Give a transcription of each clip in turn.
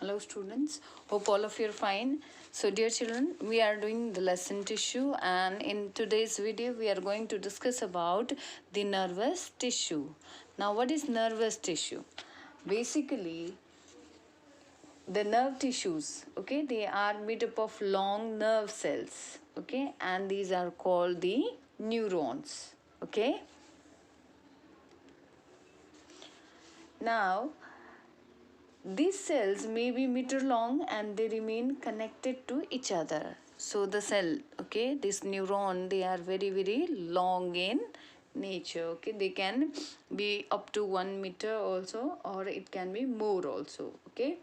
Hello students, hope all of you are fine. So dear children, we are doing the lesson tissue, and in today's video we are going to discuss about the nervous tissue. Now what is nervous tissue? Basically the nerve tissues, okay, they are made up of long nerve cells, okay, and these are called the neurons, okay. Now these cells may be meter long and they remain connected to each other. So the cell, okay, this neuron, they are very long in nature, okay. They can be up to 1 meter also, or it can be more also, okay.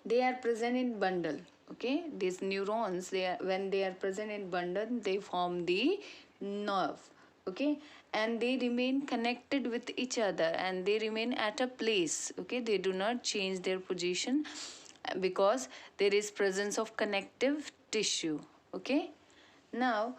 They are present in bundle, okay. These neurons, when they are present in bundle, they form the nerve, okay, and they remain connected with each other and they remain at a place, okay. They do not change their position because there is presence of connective tissue, okay. Now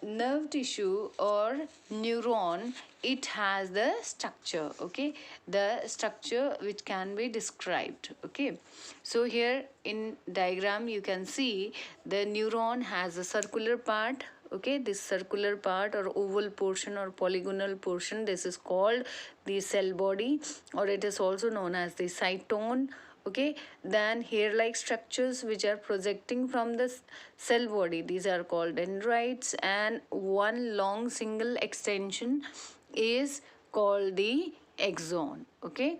nerve tissue or neuron, it has the structure, okay, the structure which can be described, okay. So here in diagram you can see the neuron has a circular part, okay. This circular part or oval portion or polygonal portion, this is called the cell body, or it is also known as the cytone, okay. Then hair like structures which are projecting from the cell body, these are called dendrites, and one long single extension is called the axon, okay.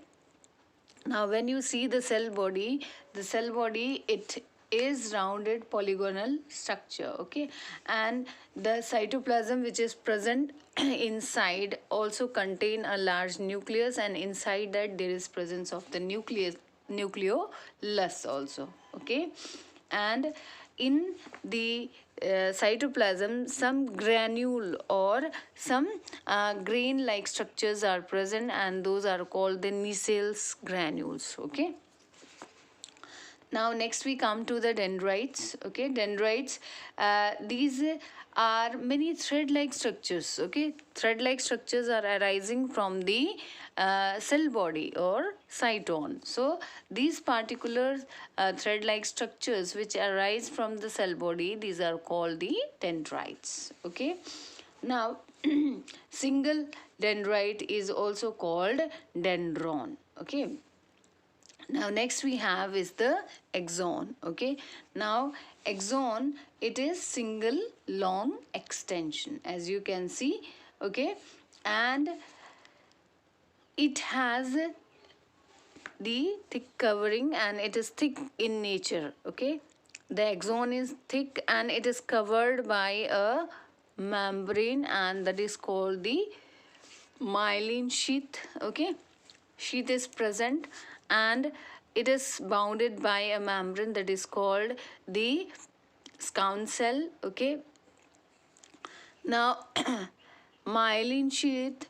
Now when you see the cell body, it is rounded polygonal structure, okay, and the cytoplasm which is present inside also contain a large nucleus, and inside that there is presence of the nucleolus also, okay. And in the cytoplasm, some granule or some grain like structures are present, and those are called the Nissel's granules, okay. Now next we come to the dendrites, okay. Dendrites, these are many thread-like structures, okay. Thread-like structures are arising from the cell body or cytone. So these particular thread-like structures which arise from the cell body, these are called the dendrites, okay. Now single dendrite is also called dendron, okay. Now next we have is the axon, okay. Now axon, it is single long extension, as you can see, okay, and it has the thick covering and it is thick in nature, okay. The axon is thick and it is covered by a membrane, and that is called the myelin sheath, okay. Sheath is present and it is bounded by a membrane that is called the Schwann cell, okay. Now myelin sheath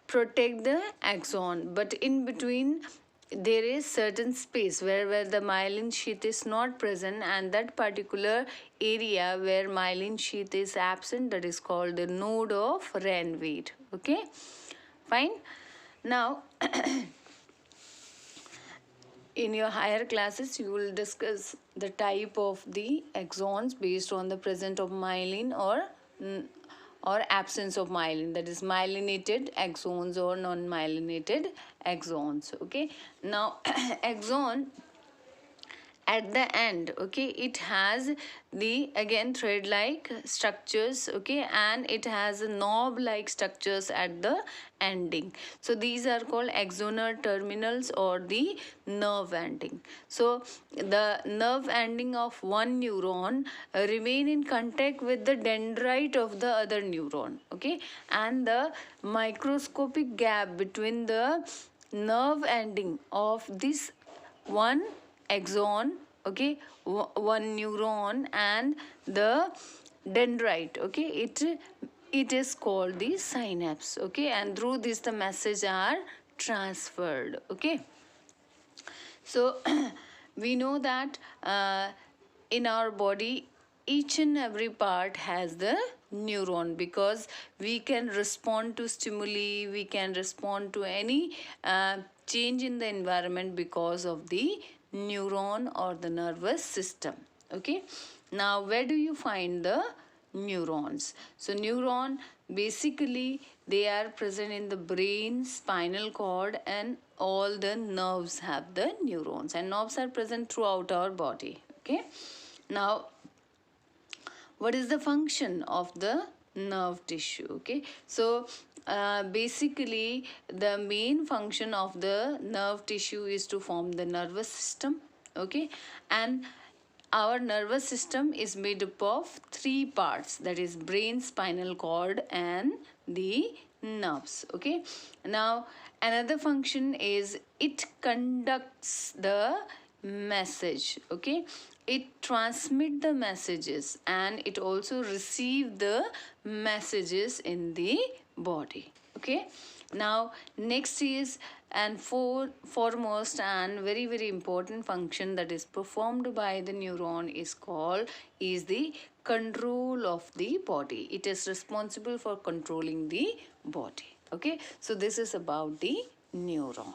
protect the axon, but in between there is certain space where the myelin sheath is not present, and that particular area where myelin sheath is absent, that is called the node of Ranvier, okay, fine. Now in your higher classes you will discuss the type of the axons based on the presence of myelin or absence of myelin, that is myelinated axons or non-myelinated axons, okay. Now axon at the end, okay, it has the again thread like structures, okay, and it has knob like structures at the ending. So these are called axonal terminals or the nerve ending. So the nerve ending of one neuron remain in contact with the dendrite of the other neuron, okay, and the microscopic gap between the nerve ending of this one axon, okay, one neuron and the dendrite, okay, it is called the synapse, okay, and through this the message are transferred, okay. So we know that in our body each and every part has the neuron, because we can respond to stimuli, we can respond to any change in the environment because of the neuron or the nervous system. Okay, now where do you find the neurons? So neuron, basically they are present in the brain, spinal cord, and all the nerves have the neurons, and nerves are present throughout our body. Okay, now what is the function of the nerve tissue? Okay, so basically the main function of the nerve tissue is to form the nervous system. Okay, and our nervous system is made up of three parts, that is brain, spinal cord, and the nerves. Okay, now another function is it conducts the message. Okay, it transmit the messages and it also receive the messages in the body. Okay, now next is, and foremost and very very important function that is performed by the neuron is the control of the body. It is responsible for controlling the body. Okay, so this is about the neuron.